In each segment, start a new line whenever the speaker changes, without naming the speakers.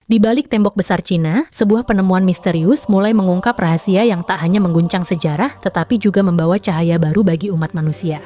Di balik tembok besar Cina, sebuah penemuan misterius mulai mengungkap rahasia yang tak hanya mengguncang sejarah, tetapi juga membawa cahaya baru bagi umat manusia.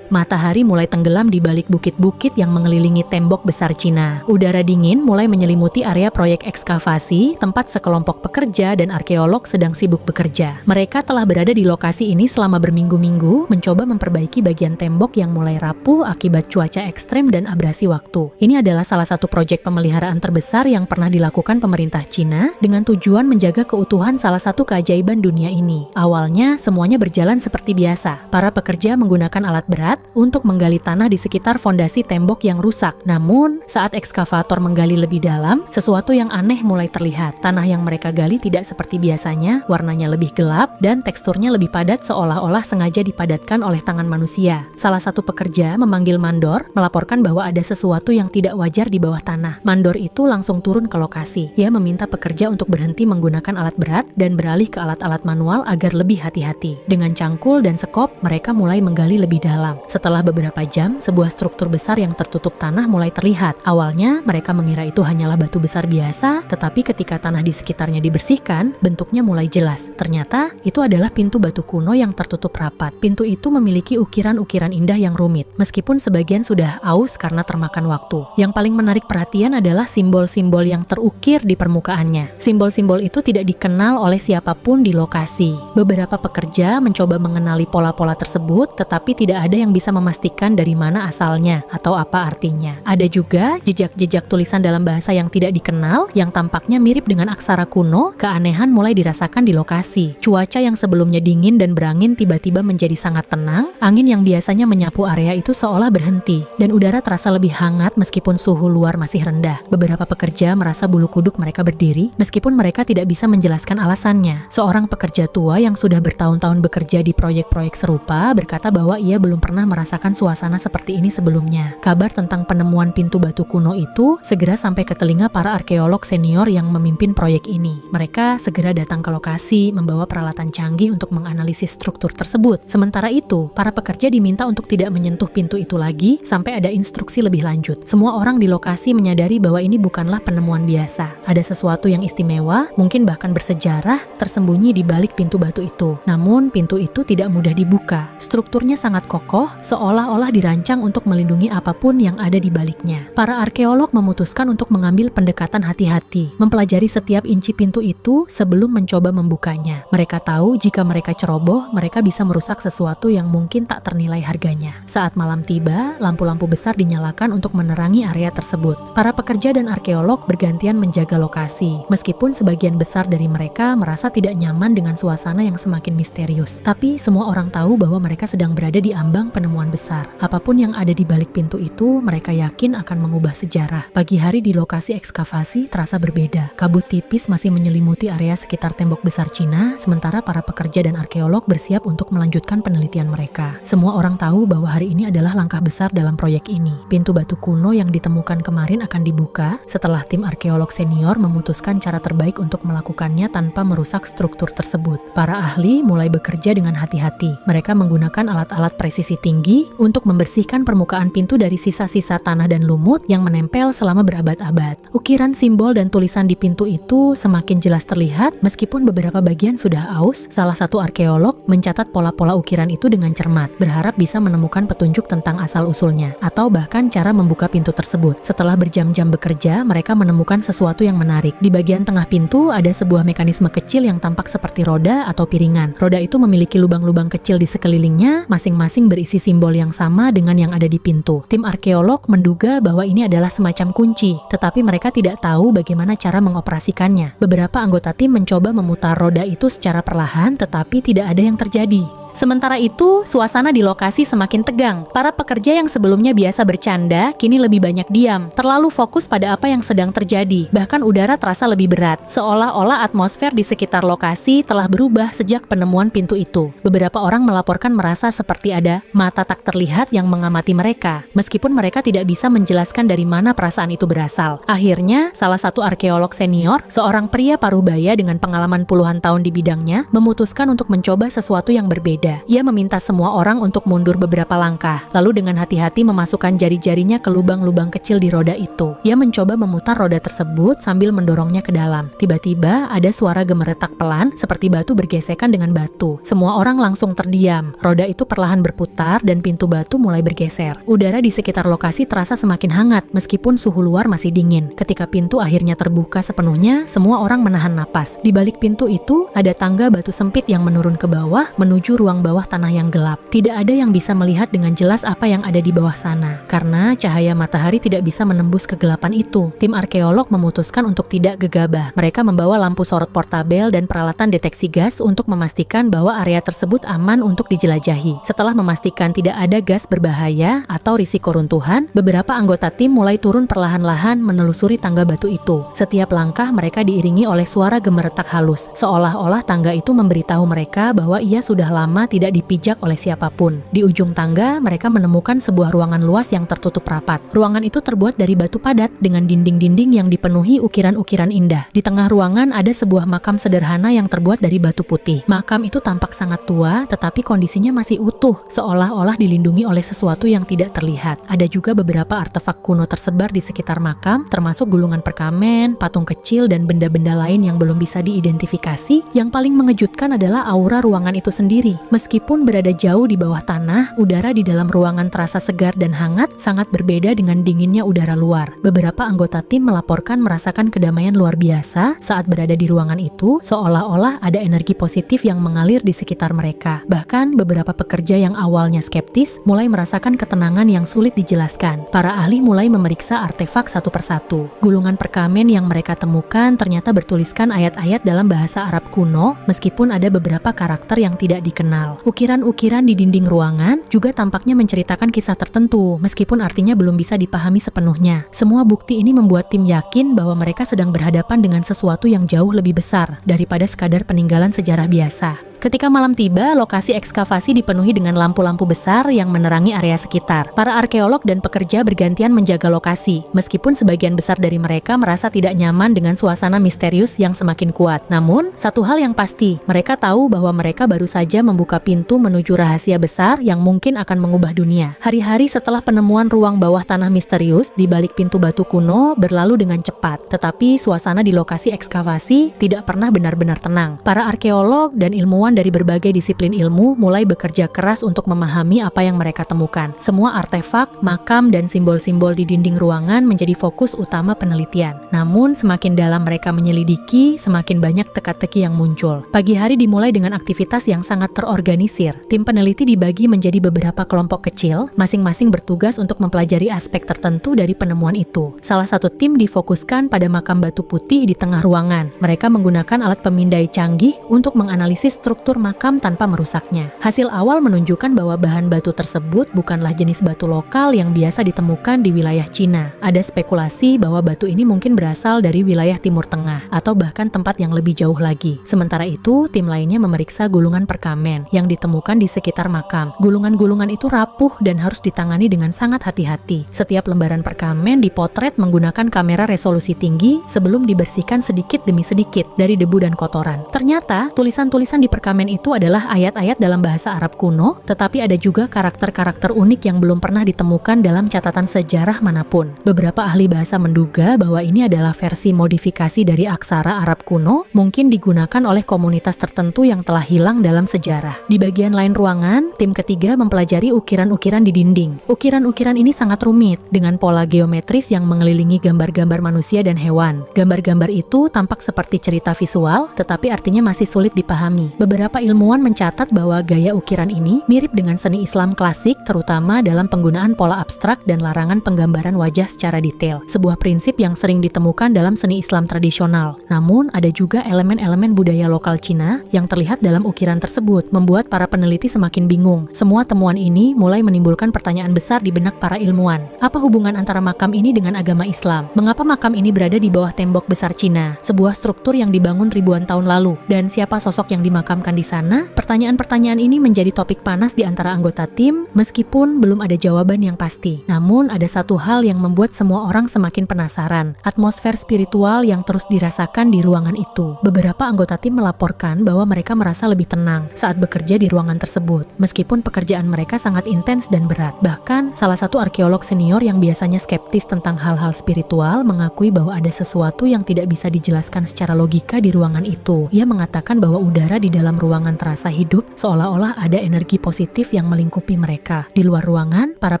Matahari mulai tenggelam di balik bukit-bukit yang mengelilingi tembok besar Cina. Udara dingin mulai menyelimuti area proyek ekskavasi, tempat sekelompok pekerja dan arkeolog sedang sibuk bekerja. Mereka telah berada di lokasi ini selama berminggu-minggu, mencoba memperbaiki bagian tembok yang mulai rapuh akibat cuaca ekstrem dan abrasi waktu. Ini adalah salah satu proyek pemeliharaan terbesar yang pernah dilakukan pemerintah Cina dengan tujuan menjaga keutuhan salah satu keajaiban dunia ini. Awalnya, semuanya berjalan seperti biasa. Para pekerja menggunakan alat berat untuk menggali tanah di sekitar fondasi tembok yang rusak. Namun, saat ekskavator menggali lebih dalam, sesuatu yang aneh mulai terlihat. Tanah yang mereka gali tidak seperti biasanya, warnanya lebih gelap, dan teksturnya lebih padat seolah-olah sengaja dipadatkan oleh tangan manusia. Salah satu pekerja memanggil mandor, melaporkan bahwa ada sesuatu yang tidak wajar di bawah tanah. Mandor itu langsung turun ke lokasi. Ia meminta pekerja untuk berhenti menggunakan alat berat dan beralih ke alat-alat manual agar lebih hati-hati. Dengan cangkul dan sekop, mereka mulai menggali lebih dalam. Setelah beberapa jam, sebuah struktur besar yang tertutup tanah mulai terlihat. Awalnya, mereka mengira itu hanyalah batu besar biasa, tetapi ketika tanah di sekitarnya dibersihkan, bentuknya mulai jelas. Ternyata, itu adalah pintu batu kuno yang tertutup rapat. Pintu itu memiliki ukiran-ukiran indah yang rumit, meskipun sebagian sudah aus karena termakan waktu. Yang paling menarik perhatian adalah simbol-simbol yang terukir di permukaannya. Simbol-simbol itu tidak dikenal oleh siapapun di lokasi. Beberapa pekerja mencoba mengenali pola-pola tersebut, tetapi tidak ada yang bisa memastikan dari mana asalnya atau apa artinya. Ada juga jejak-jejak tulisan dalam bahasa yang tidak dikenal yang tampaknya mirip dengan aksara kuno. Keanehan mulai dirasakan di lokasi. Cuaca yang sebelumnya dingin dan berangin tiba-tiba menjadi sangat tenang. Angin yang biasanya menyapu area itu seolah berhenti dan udara terasa lebih hangat meskipun suhu luar masih rendah. Beberapa pekerja merasa bulu kuduk mereka berdiri meskipun mereka tidak bisa menjelaskan alasannya. Seorang pekerja tua yang sudah bertahun-tahun bekerja di proyek-proyek serupa berkata bahwa ia belum pernah merasakan suasana seperti ini sebelumnya. Kabar tentang penemuan pintu batu kuno itu segera sampai ke telinga para arkeolog senior yang memimpin proyek ini. Mereka segera datang ke lokasi, membawa peralatan canggih untuk menganalisis struktur tersebut. Sementara itu, para pekerja diminta untuk tidak menyentuh pintu itu lagi sampai ada instruksi lebih lanjut. Semua orang di lokasi menyadari bahwa ini bukanlah penemuan biasa. Ada sesuatu yang istimewa, mungkin bahkan bersejarah, tersembunyi di balik pintu batu itu. Namun, pintu itu tidak mudah dibuka. Strukturnya sangat kokoh, seolah-olah dirancang untuk melindungi apapun yang ada di baliknya. Para arkeolog memutuskan untuk mengambil pendekatan hati-hati, mempelajari setiap inci pintu itu sebelum mencoba membukanya. Mereka tahu jika mereka ceroboh, mereka bisa merusak sesuatu yang mungkin tak ternilai harganya. Saat malam tiba, lampu-lampu besar dinyalakan untuk menerangi area tersebut. Para pekerja dan arkeolog bergantian menjaga lokasi, meskipun sebagian besar dari mereka merasa tidak nyaman dengan suasana yang semakin misterius. Tapi semua orang tahu bahwa mereka sedang berada di ambang penemuan besar. Apapun yang ada di balik pintu itu, mereka yakin akan mengubah sejarah. Pagi hari di lokasi ekskavasi terasa berbeda. Kabut tipis masih menyelimuti area sekitar tembok besar Cina, sementara para pekerja dan arkeolog bersiap untuk melanjutkan penelitian mereka. Semua orang tahu bahwa hari ini adalah langkah besar dalam proyek ini. Pintu batu kuno yang ditemukan kemarin akan dibuka setelah tim arkeolog senior memutuskan cara terbaik untuk melakukannya tanpa merusak struktur tersebut. Para ahli mulai bekerja dengan hati-hati. Mereka menggunakan alat-alat presisi tinggi untuk membersihkan permukaan pintu dari sisa-sisa tanah dan lumut yang menempel selama berabad-abad. Ukiran simbol dan tulisan di pintu itu semakin jelas terlihat meskipun beberapa bagian sudah aus. Salah satu arkeolog mencatat pola-pola ukiran itu dengan cermat, berharap bisa menemukan petunjuk tentang asal-usulnya atau bahkan cara membuka pintu tersebut. Setelah berjam-jam bekerja, mereka menemukan sesuatu yang menarik. Di bagian tengah pintu ada sebuah mekanisme kecil yang tampak seperti roda atau piringan. Roda itu memiliki lubang-lubang kecil di sekelilingnya, masing-masing berisi simbol yang sama dengan yang ada di pintu. Tim arkeolog menduga bahwa ini adalah semacam kunci, tetapi mereka tidak tahu bagaimana cara mengoperasikannya. Beberapa anggota tim mencoba memutar roda itu secara perlahan, tetapi tidak ada yang terjadi. Sementara itu, suasana di lokasi semakin tegang. Para pekerja yang sebelumnya biasa bercanda, kini lebih banyak diam, terlalu fokus pada apa yang sedang terjadi. Bahkan udara terasa lebih berat, seolah-olah atmosfer di sekitar lokasi telah berubah sejak penemuan pintu itu. Beberapa orang melaporkan merasa seperti ada mata tak terlihat yang mengamati mereka, meskipun mereka tidak bisa menjelaskan dari mana perasaan itu berasal. Akhirnya, salah satu arkeolog senior, seorang pria paruh baya dengan pengalaman puluhan tahun di bidangnya, memutuskan untuk mencoba sesuatu yang berbeda. berbeda. Ia meminta semua orang untuk mundur beberapa langkah, lalu dengan hati-hati memasukkan jari-jarinya ke lubang-lubang kecil di roda itu. Ia mencoba memutar roda tersebut sambil mendorongnya ke dalam. Tiba-tiba ada suara gemeretak pelan seperti batu bergesekan dengan batu. Semua orang langsung terdiam. Roda itu perlahan berputar dan pintu batu mulai bergeser. Udara di sekitar lokasi terasa semakin hangat meskipun suhu luar masih dingin. Ketika pintu akhirnya terbuka sepenuhnya, semua orang menahan napas. Di balik pintu itu ada tangga batu sempit yang menurun ke bawah menuju ruang bawah tanah yang gelap. Tidak ada yang bisa melihat dengan jelas apa yang ada di bawah sana karena cahaya matahari tidak bisa menembus kegelapan itu. Tim arkeolog memutuskan untuk tidak gegabah. Mereka membawa lampu sorot portabel dan peralatan deteksi gas untuk memastikan bahwa area tersebut aman untuk dijelajahi. Setelah memastikan tidak ada gas berbahaya atau risiko runtuhan, beberapa anggota tim mulai turun perlahan-lahan menelusuri tangga batu itu. Setiap langkah mereka diiringi oleh suara gemeretak halus, seolah-olah tangga itu memberitahu mereka bahwa ia sudah lama tidak dipijak oleh siapapun. Di ujung tangga, mereka menemukan sebuah ruangan luas yang tertutup rapat. Ruangan itu terbuat dari batu padat dengan dinding-dinding yang dipenuhi ukiran-ukiran indah. Di tengah ruangan ada sebuah makam sederhana yang terbuat dari batu putih. Makam itu tampak sangat tua, tetapi kondisinya masih utuh, seolah-olah dilindungi oleh sesuatu yang tidak terlihat. Ada juga beberapa artefak kuno tersebar di sekitar makam, termasuk gulungan perkamen, patung kecil, dan benda-benda lain yang belum bisa diidentifikasi. Yang paling mengejutkan adalah aura ruangan itu sendiri. Meskipun berada jauh di bawah tanah, udara di dalam ruangan terasa segar dan hangat, sangat berbeda dengan dinginnya udara luar. Beberapa anggota tim melaporkan merasakan kedamaian luar biasa saat berada di ruangan itu, seolah-olah ada energi positif yang mengalir di sekitar mereka. Bahkan beberapa pekerja yang awalnya skeptis mulai merasakan ketenangan yang sulit dijelaskan. Para ahli mulai memeriksa artefak satu persatu. Gulungan perkamen yang mereka temukan ternyata bertuliskan ayat-ayat dalam bahasa Arab kuno, meskipun ada beberapa karakter yang tidak dikenal. Ukiran-ukiran di dinding ruangan juga tampaknya menceritakan kisah tertentu, meskipun artinya belum bisa dipahami sepenuhnya. Semua bukti ini membuat tim yakin bahwa mereka sedang berhadapan dengan sesuatu yang jauh lebih besar daripada sekadar peninggalan sejarah biasa. Ketika malam tiba, lokasi ekskavasi dipenuhi dengan lampu-lampu besar yang menerangi area sekitar. Para arkeolog dan pekerja bergantian menjaga lokasi, meskipun sebagian besar dari mereka merasa tidak nyaman dengan suasana misterius yang semakin kuat. Namun, satu hal yang pasti, mereka tahu bahwa mereka baru saja membuka pintu menuju rahasia besar yang mungkin akan mengubah dunia. Hari-hari setelah penemuan ruang bawah tanah misterius di balik pintu batu kuno berlalu dengan cepat, tetapi suasana di lokasi ekskavasi tidak pernah benar-benar tenang. Para arkeolog dan ilmuwan dari berbagai disiplin ilmu mulai bekerja keras untuk memahami apa yang mereka temukan. Semua artefak, makam, dan simbol-simbol di dinding ruangan menjadi fokus utama penelitian. Namun, semakin dalam mereka menyelidiki, semakin banyak teka-teki yang muncul. Pagi hari dimulai dengan aktivitas yang sangat terorganisir. Tim peneliti dibagi menjadi beberapa kelompok kecil, masing-masing bertugas untuk mempelajari aspek tertentu dari penemuan itu. Salah satu tim difokuskan pada makam batu putih di tengah ruangan. Mereka menggunakan alat pemindai canggih untuk menganalisis struktur makam tanpa merusaknya. Hasil awal menunjukkan bahwa bahan batu tersebut bukanlah jenis batu lokal yang biasa ditemukan di wilayah Cina. Ada spekulasi bahwa batu ini mungkin berasal dari wilayah Timur Tengah atau bahkan tempat yang lebih jauh lagi. Sementara itu, tim lainnya memeriksa gulungan perkamen yang ditemukan di sekitar makam. Gulungan-gulungan itu rapuh dan harus ditangani dengan sangat hati-hati. Setiap lembaran perkamen dipotret menggunakan kamera resolusi tinggi sebelum dibersihkan sedikit demi sedikit dari debu dan kotoran. Ternyata, tulisan-tulisan di perkamen itu adalah ayat-ayat dalam bahasa Arab kuno, tetapi ada juga karakter-karakter unik yang belum pernah ditemukan dalam catatan sejarah manapun. Beberapa ahli bahasa menduga bahwa ini adalah versi modifikasi dari aksara Arab kuno, mungkin digunakan oleh komunitas tertentu yang telah hilang dalam sejarah. Di bagian lain ruangan, tim ketiga mempelajari ukiran-ukiran di dinding. Ukiran-ukiran ini sangat rumit, dengan pola geometris yang mengelilingi gambar-gambar manusia dan hewan. Gambar-gambar itu tampak seperti cerita visual, tetapi artinya masih sulit dipahami. Beberapa ilmuwan mencatat bahwa gaya ukiran ini mirip dengan seni Islam klasik, terutama dalam penggunaan pola abstrak dan larangan penggambaran wajah secara detail. Sebuah prinsip yang sering ditemukan dalam seni Islam tradisional. Namun, ada juga elemen-elemen budaya lokal Cina yang terlihat dalam ukiran tersebut, membuat para peneliti semakin bingung. Semua temuan ini mulai menimbulkan pertanyaan besar di benak para ilmuwan. Apa hubungan antara makam ini dengan agama Islam? Mengapa makam ini berada di bawah tembok besar Cina, sebuah struktur yang dibangun ribuan tahun lalu? Dan siapa sosok yang dimakamkan dimakamkan di sana? Pertanyaan-pertanyaan ini menjadi topik panas di antara anggota tim, meskipun belum ada jawaban yang pasti. Namun, ada satu hal yang membuat semua orang semakin penasaran, atmosfer spiritual yang terus dirasakan di ruangan itu. Beberapa anggota tim melaporkan bahwa mereka merasa lebih tenang saat bekerja di ruangan tersebut, meskipun pekerjaan mereka sangat intens dan berat. Bahkan, salah satu arkeolog senior yang biasanya skeptis tentang hal-hal spiritual mengakui bahwa ada sesuatu yang tidak bisa dijelaskan secara logika di ruangan itu. Ia mengatakan bahwa udara di dalam ruangan terasa hidup, seolah-olah ada energi positif yang melingkupi mereka. Di luar ruangan, para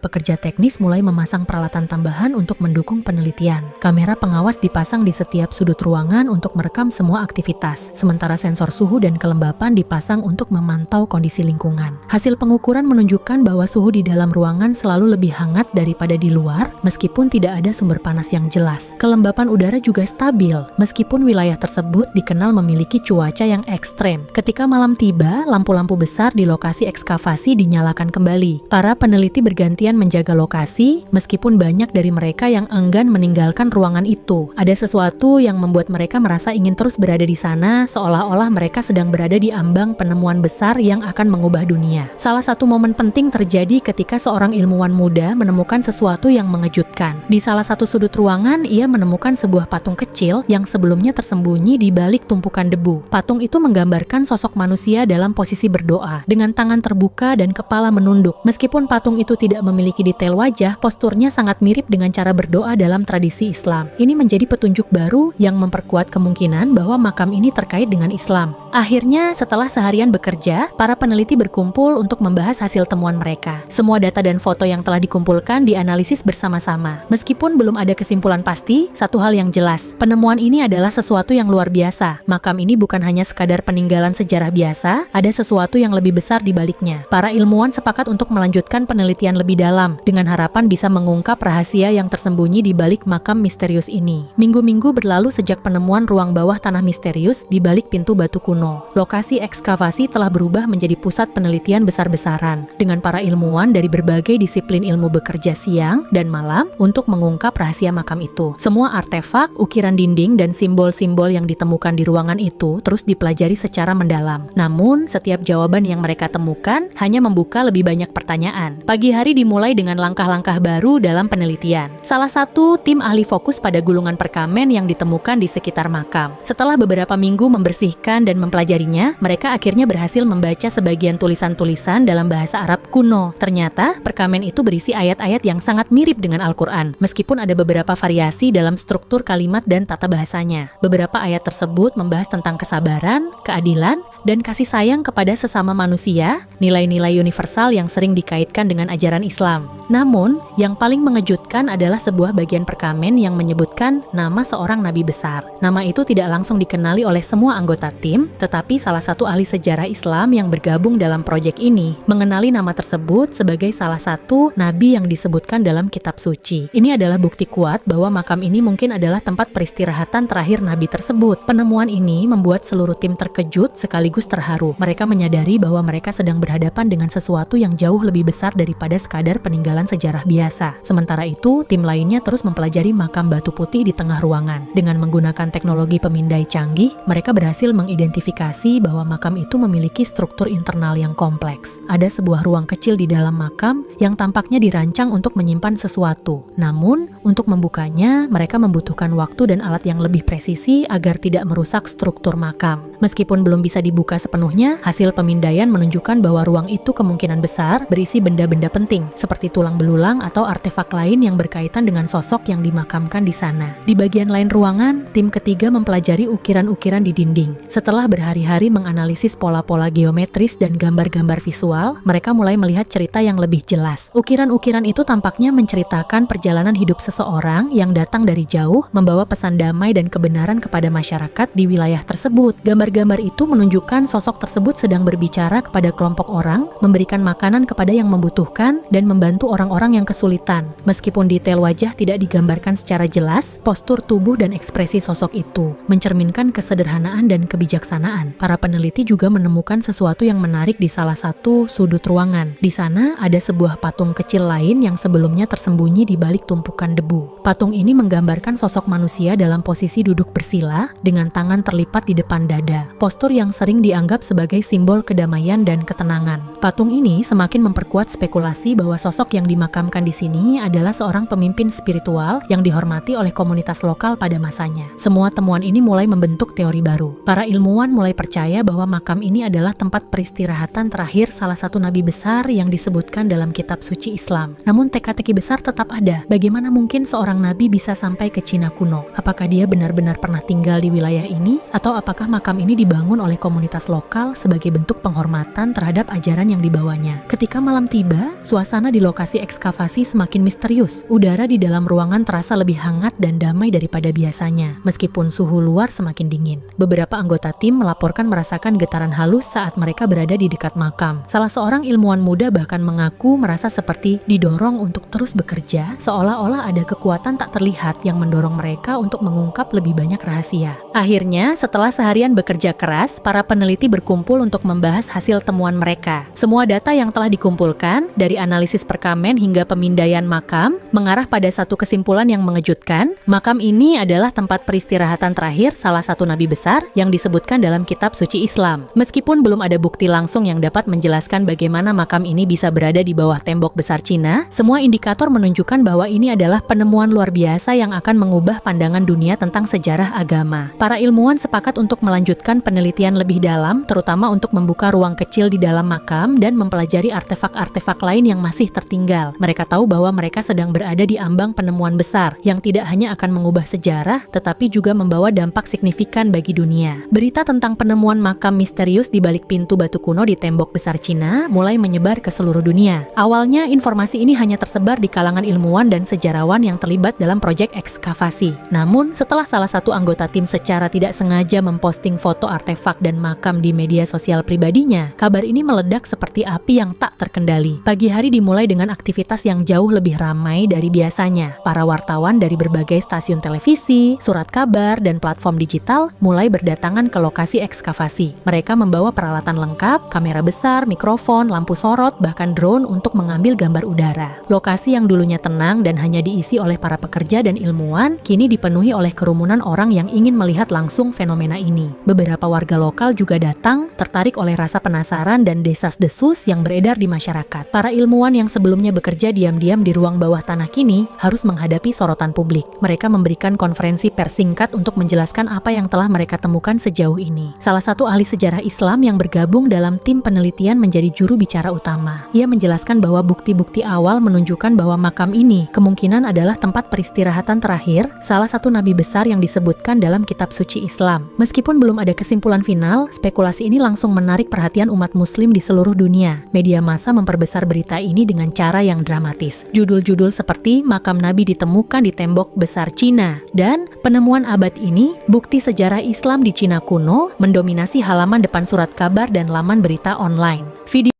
pekerja teknis mulai memasang peralatan tambahan untuk mendukung penelitian. Kamera pengawas dipasang di setiap sudut ruangan untuk merekam semua aktivitas, sementara sensor suhu dan kelembapan dipasang untuk memantau kondisi lingkungan. Hasil pengukuran menunjukkan bahwa suhu di dalam ruangan selalu lebih hangat daripada di luar, meskipun tidak ada sumber panas yang jelas. Kelembapan udara juga stabil, meskipun wilayah tersebut dikenal memiliki cuaca yang ekstrem. Ketika malam tiba, lampu-lampu besar di lokasi ekskavasi dinyalakan kembali. Para peneliti bergantian menjaga lokasi, meskipun banyak dari mereka yang enggan meninggalkan ruangan itu. Ada sesuatu yang membuat mereka merasa ingin terus berada di sana, seolah-olah mereka sedang berada di ambang penemuan besar yang akan mengubah dunia. Salah satu momen penting terjadi ketika seorang ilmuwan muda menemukan sesuatu yang mengejutkan. Di salah satu sudut ruangan, ia menemukan sebuah patung kecil yang sebelumnya tersembunyi di balik tumpukan debu. Patung itu menggambarkan sosok manusia dalam posisi berdoa, dengan tangan terbuka dan kepala menunduk. Meskipun patung itu tidak memiliki detail wajah, posturnya sangat mirip dengan cara berdoa dalam tradisi Islam. Ini menjadi petunjuk baru yang memperkuat kemungkinan bahwa makam ini terkait dengan Islam. Akhirnya, setelah seharian bekerja, para peneliti berkumpul untuk membahas hasil temuan mereka. Semua data dan foto yang telah dikumpulkan dianalisis bersama-sama. Meskipun belum ada kesimpulan pasti, satu hal yang jelas, penemuan ini adalah sesuatu yang luar biasa. Makam ini bukan hanya sekadar peninggalan sejarah biasa, ada sesuatu yang lebih besar di baliknya. Para ilmuwan sepakat untuk melanjutkan penelitian lebih dalam, dengan harapan bisa mengungkap rahasia yang tersembunyi di balik makam misterius ini. Minggu-minggu berlalu sejak penemuan ruang bawah tanah misterius di balik pintu batu kuno. Lokasi ekskavasi telah berubah menjadi pusat penelitian besar-besaran, dengan para ilmuwan dari berbagai disiplin ilmu bekerja siang dan malam untuk mengungkap rahasia makam itu. Semua artefak, ukiran dinding, dan simbol-simbol yang ditemukan di ruangan itu terus dipelajari secara mendalam. Namun, setiap jawaban yang mereka temukan hanya membuka lebih banyak pertanyaan. Pagi hari dimulai dengan langkah-langkah baru dalam penelitian. Salah satu tim ahli fokus pada gulungan perkamen yang ditemukan di sekitar makam. Setelah beberapa minggu membersihkan dan mempelajarinya, mereka akhirnya berhasil membaca sebagian tulisan-tulisan dalam bahasa Arab kuno. Ternyata, perkamen itu berisi ayat-ayat yang sangat mirip dengan Al-Quran, meskipun ada beberapa variasi dalam struktur kalimat dan tata bahasanya. Beberapa ayat tersebut membahas tentang kesabaran, keadilan, dan kasih sayang kepada sesama manusia, nilai-nilai universal yang sering dikaitkan dengan ajaran Islam. Namun, yang paling mengejutkan adalah sebuah bagian perkamen yang menyebutkan nama seorang nabi besar. Nama itu tidak langsung dikenali oleh semua anggota tim, tetapi salah satu ahli sejarah Islam yang bergabung dalam proyek ini mengenali nama tersebut sebagai salah satu nabi yang disebutkan dalam kitab suci. Ini adalah bukti kuat bahwa makam ini mungkin adalah tempat peristirahatan terakhir nabi tersebut. Penemuan ini membuat seluruh tim terkejut sekaligus terharu. Mereka menyadari bahwa mereka sedang berhadapan dengan sesuatu yang jauh lebih besar daripada sekadar peninggalan sejarah biasa. Sementara itu, tim lainnya terus mempelajari makam batu putih di tengah ruangan. Dengan menggunakan teknologi pemindai canggih, mereka berhasil mengidentifikasi bahwa makam itu memiliki struktur internal yang kompleks. Ada sebuah ruang kecil di dalam makam yang tampaknya dirancang untuk menyimpan sesuatu. Namun, untuk membukanya, mereka membutuhkan waktu dan alat yang lebih presisi agar tidak merusak struktur makam. Meskipun belum bisa dibuka sepenuhnya, hasil pemindaian menunjukkan bahwa ruang itu kemungkinan besar berisi benda-benda penting, seperti tulang belulang atau artefak lain yang berkaitan dengan sosok yang dimakamkan di sana. Di bagian lain ruangan, tim ketiga mempelajari ukiran-ukiran di dinding. Setelah berhari-hari menganalisis pola-pola geometris dan gambar-gambar visual, mereka mulai melihat cerita yang lebih jelas. Ukiran-ukiran itu tampaknya menceritakan perjalanan hidup seseorang yang datang dari jauh, membawa pesan damai dan kebenaran kepada masyarakat di wilayah tersebut. Gambar-gambar itu menunjukkan sosok tersebut sedang berbicara kepada kelompok orang, memberikan makanan kepada yang membutuhkan, dan membantu orang-orang yang kesulitan. Meskipun detail wajah tidak digambarkan secara jelas, postur tubuh dan ekspresi sosok itu mencerminkan kesederhanaan dan kebijaksanaan. Para peneliti juga menemukan sesuatu yang menarik di salah satu sudut ruangan. Di sana ada sebuah patung kecil lain yang sebelumnya tersembunyi di balik tumpukan debu. Patung ini menggambarkan sosok manusia dalam posisi duduk bersila dengan tangan terlipat di depan dada. Postur yang sering makam dianggap sebagai simbol kedamaian dan ketenangan. Patung ini semakin memperkuat spekulasi bahwa sosok yang dimakamkan di sini adalah seorang pemimpin spiritual yang dihormati oleh komunitas lokal pada masanya. Semua temuan ini mulai membentuk teori baru. Para ilmuwan mulai percaya bahwa makam ini adalah tempat peristirahatan terakhir salah satu nabi besar yang disebutkan dalam kitab suci Islam. Namun teka-teki besar tetap ada. Bagaimana mungkin seorang nabi bisa sampai ke Cina kuno? Apakah dia benar-benar pernah tinggal di wilayah ini? Atau apakah makam ini dibangun oleh komunitas lokal sebagai bentuk penghormatan terhadap ajaran yang dibawanya? Ketika malam tiba, suasana di lokasi ekskavasi semakin misterius. Udara di dalam ruangan terasa lebih hangat dan damai daripada biasanya, meskipun suhu luar semakin dingin. Beberapa anggota tim melaporkan merasakan getaran halus saat mereka berada di dekat makam. Salah seorang ilmuwan muda bahkan mengaku merasa seperti didorong untuk terus bekerja, seolah-olah ada kekuatan tak terlihat yang mendorong mereka untuk mengungkap lebih banyak rahasia. Akhirnya, setelah seharian bekerja keras, para peneliti berkumpul untuk membahas hasil temuan mereka. Semua data yang telah dikumpulkan, dari analisis perkamen hingga pemindaian makam, mengarah pada satu kesimpulan yang mengejutkan. Makam ini adalah tempat peristirahatan terakhir salah satu nabi besar yang disebutkan dalam kitab suci Islam. Meskipun belum ada bukti langsung yang dapat menjelaskan bagaimana makam ini bisa berada di bawah tembok besar Cina, semua indikator menunjukkan bahwa ini adalah penemuan luar biasa yang akan mengubah pandangan dunia tentang sejarah agama. Para ilmuwan sepakat untuk melanjutkan penelitian lebih dalam, terutama untuk membuka ruang kecil di dalam makam dan mempelajari artefak-artefak lain yang masih tertinggal. Mereka tahu bahwa mereka sedang berada di ambang penemuan besar yang tidak hanya akan mengubah sejarah, tetapi juga membawa dampak signifikan bagi dunia. Berita tentang penemuan makam misterius di balik pintu batu kuno di tembok besar Cina mulai menyebar ke seluruh dunia. Awalnya, informasi ini hanya tersebar di kalangan ilmuwan dan sejarawan yang terlibat dalam proyek ekskavasi. Namun, setelah salah satu anggota tim secara tidak sengaja memposting foto artefak dan makam di media sosial pribadinya, kabar ini meledak seperti api yang tak terkendali. Pagi hari dimulai dengan aktivitas yang jauh lebih ramai dari biasanya. Para wartawan dari berbagai stasiun televisi, surat kabar, dan platform digital mulai berdatangan ke lokasi ekskavasi. Mereka membawa peralatan lengkap, kamera besar, mikrofon, lampu sorot, bahkan drone untuk mengambil gambar udara. Lokasi yang dulunya tenang dan hanya diisi oleh para pekerja dan ilmuwan, kini dipenuhi oleh kerumunan orang yang ingin melihat langsung fenomena ini. Beberapa warga lokal juga datang, tertarik oleh rasa penasaran dan desas-desus yang beredar di masyarakat. Para ilmuwan yang sebelumnya bekerja diam-diam di ruang bawah tanah kini harus menghadapi sorotan publik. Mereka memberikan konferensi pers singkat untuk menjelaskan apa yang telah mereka temukan sejauh ini. Salah satu ahli sejarah Islam yang bergabung dalam tim penelitian menjadi juru bicara utama. Ia menjelaskan bahwa bukti-bukti awal menunjukkan bahwa makam ini kemungkinan adalah tempat peristirahatan terakhir salah satu nabi besar yang disebutkan dalam kitab suci Islam. Meskipun belum ada kesimpulan final, spekulasi ini langsung menarik perhatian umat muslim di seluruh dunia. Media massa memperbesar berita ini dengan cara yang dramatis. Judul-judul seperti makam nabi ditemukan di tembok besar Cina dan penemuan abad ini, bukti sejarah Islam di Cina kuno, mendominasi halaman depan surat kabar dan laman berita online. Video